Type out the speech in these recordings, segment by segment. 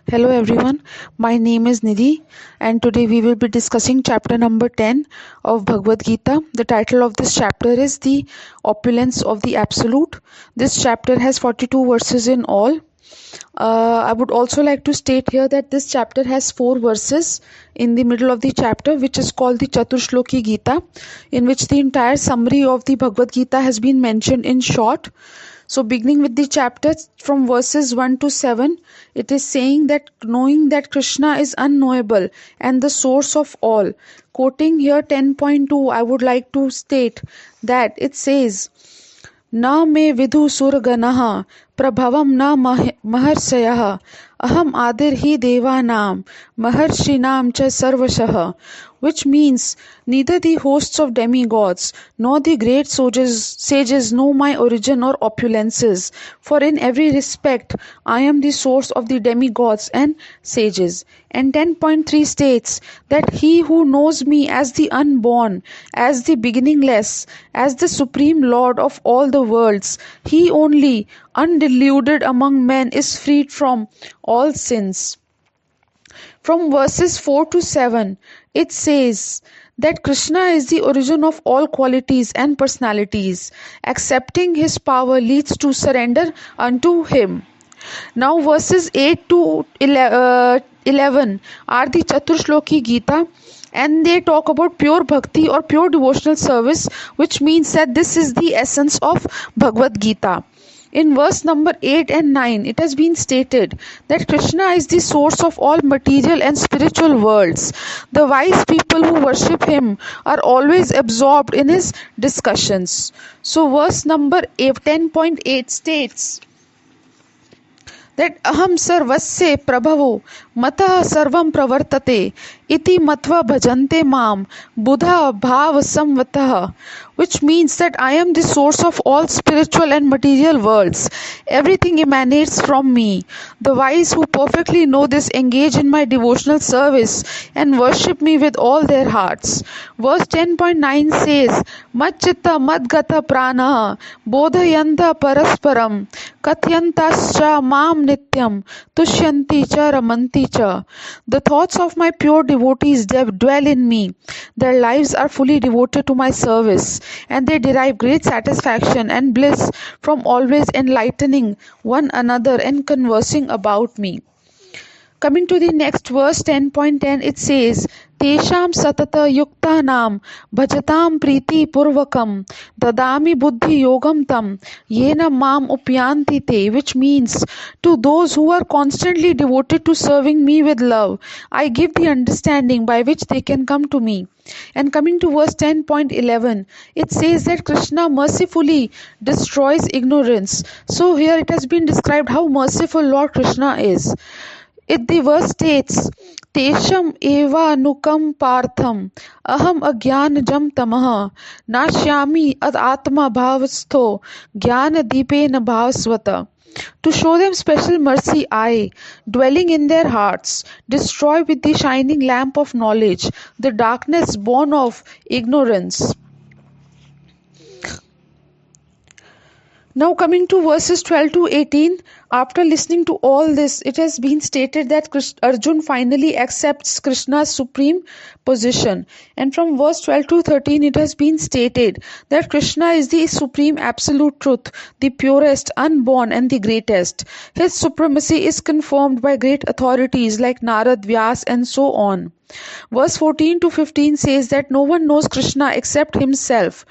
Hello everyone, my name is Nidhi and today we will be discussing chapter number 10 of Bhagavad Gita. The title of this chapter is The Opulence of the Absolute. This chapter has 42 verses in all. I would also like to state here that this chapter has 4 verses in the middle of the chapter, which is called the Chaturshloki Gita, in which the entire summary of the Bhagavad Gita has been mentioned in short. So, beginning with the chapter from verses 1 to 7, it is saying that knowing that Krishna is unknowable and the source of all. Quoting here 10.2, I would like to state that it says, न मे विदु सुरगणः प्रभवं न महर्षयः अहम आदिर्हि देवानां महर्षिणां च सर्वशः, which means neither the hosts of demigods nor the great sages know my origin or opulences, for in every respect I am the source of the demigods and sages. And 10.3 states that he who knows me as the unborn, as the beginningless, as the supreme lord of all the worlds, he only, undeluded among men, is freed from all sins. From verses 4 to 7, it says that Krishna is the origin of all qualities and personalities. Accepting his power leads to surrender unto him. Now verses 8 to 11 are the Chaturshloki Gita, and they talk about pure bhakti or pure devotional service, which means that this is the essence of Bhagavad Gita. In verse number 8 and 9, it has been stated that Krishna is the source of all material and spiritual worlds. The wise people who worship him are always absorbed in his discussions. So verse number 10.8 states that aham sarvasya prabhavo matah sarvam pravartate iti matva bhajante mam buddha bhav samvatah, which means that I am the source of all spiritual and material worlds. Everything emanates from me. The wise who perfectly know this engage in my devotional service and worship me with all their hearts. Verse 10.9 says, Madchitta madgata pranaha bodhayanta parasparam katyantascha mam nityam tushyanti cha ramanti cha. The thoughts of my pure devotees dwell in me. Their lives are fully devoted to my service, and they derive great satisfaction and bliss from always enlightening one another and conversing about me. Coming to the next verse 10.10, it says, Tesham satata yuktanam bhajatam priti purvakam dadami buddhi yogam tam yena mam upyanti te, which means to those who are constantly devoted to serving me with love, I give the understanding by which they can come to me. And coming to verse 10.11, it says that Krishna mercifully destroys ignorance. So here it has been described how merciful Lord Krishna is. The verse states, Tesham eva nukam partham aham agyanajam tamaha nashyami ad atma bhavastho jnana deepena bhavasvata. To show them special mercy, I, dwelling in their hearts, destroy with the shining lamp of knowledge the darkness born of ignorance. Now coming to verses 12 to 18, after listening to all this, it has been stated that Arjun finally accepts Krishna's supreme position. And from verse 12 to 13, it has been stated that Krishna is the supreme absolute truth, the purest, unborn and the greatest. His supremacy is confirmed by great authorities like Narad, Vyas and so on. Verse 14 to 15 says that no one knows Krishna except himself.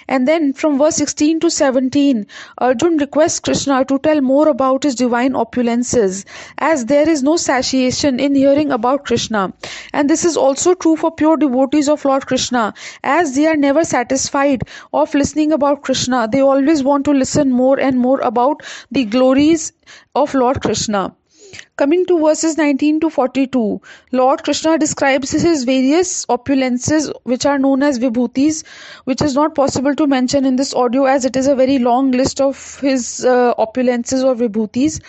And then from verse 16 to 17, Arjun requests Krishna to tell more about his divine opulences, as there is no satiation in hearing about Krishna. And this is also true for pure devotees of Lord Krishna, as they are never satisfied of listening about Krishna. They always want to listen more and more about the glories of Lord Krishna. Coming to verses 19 to 42, Lord Krishna describes his various opulences, which are known as vibhutis, which is not possible to mention in this audio as it is a very long list of his opulences or vibhutis.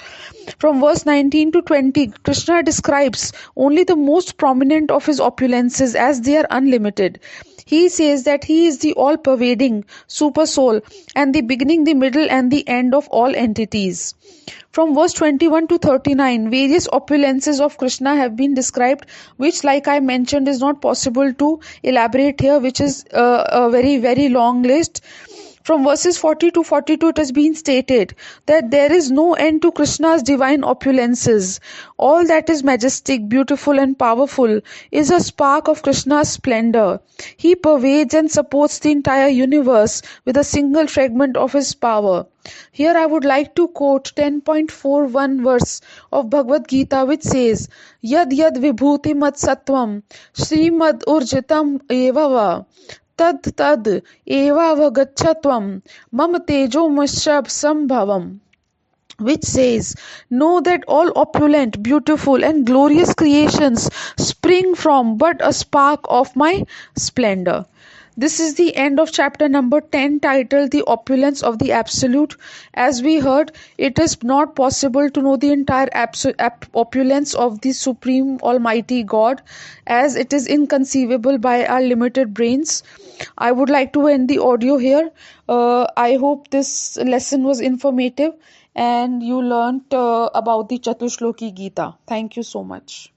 From verse 19 to 20, Krishna describes only the most prominent of his opulences as they are unlimited. He says that he is the all pervading super soul and the beginning, the middle, and the end of all entities. From verse 21 to 39, various opulences of Krishna have been described, which, like I mentioned, is not possible to elaborate here, which is a very, very long list. From verses 40 to 42, it has been stated that there is no end to Krishna's divine opulences. All that is majestic, beautiful, and powerful is a spark of Krishna's splendor. He pervades and supports the entire universe with a single fragment of his power. Here I would like to quote 10.41 verse of Bhagavad Gita, which says, Yad yad vibhuti mat sattvam Srimad urjitam evava tad tad evavagachatvam mam tejomashab sambhavam, which says, know that all opulent, beautiful, and glorious creations spring from but a spark of my splendor. This is the end of chapter number 10, titled The Opulence of the Absolute. As we heard, it is not possible to know the entire opulence of the Supreme Almighty God, as it is inconceivable by our limited brains. I would like to end the audio here. I hope this lesson was informative and you learnt about the Chatushloki Gita. Thank you so much.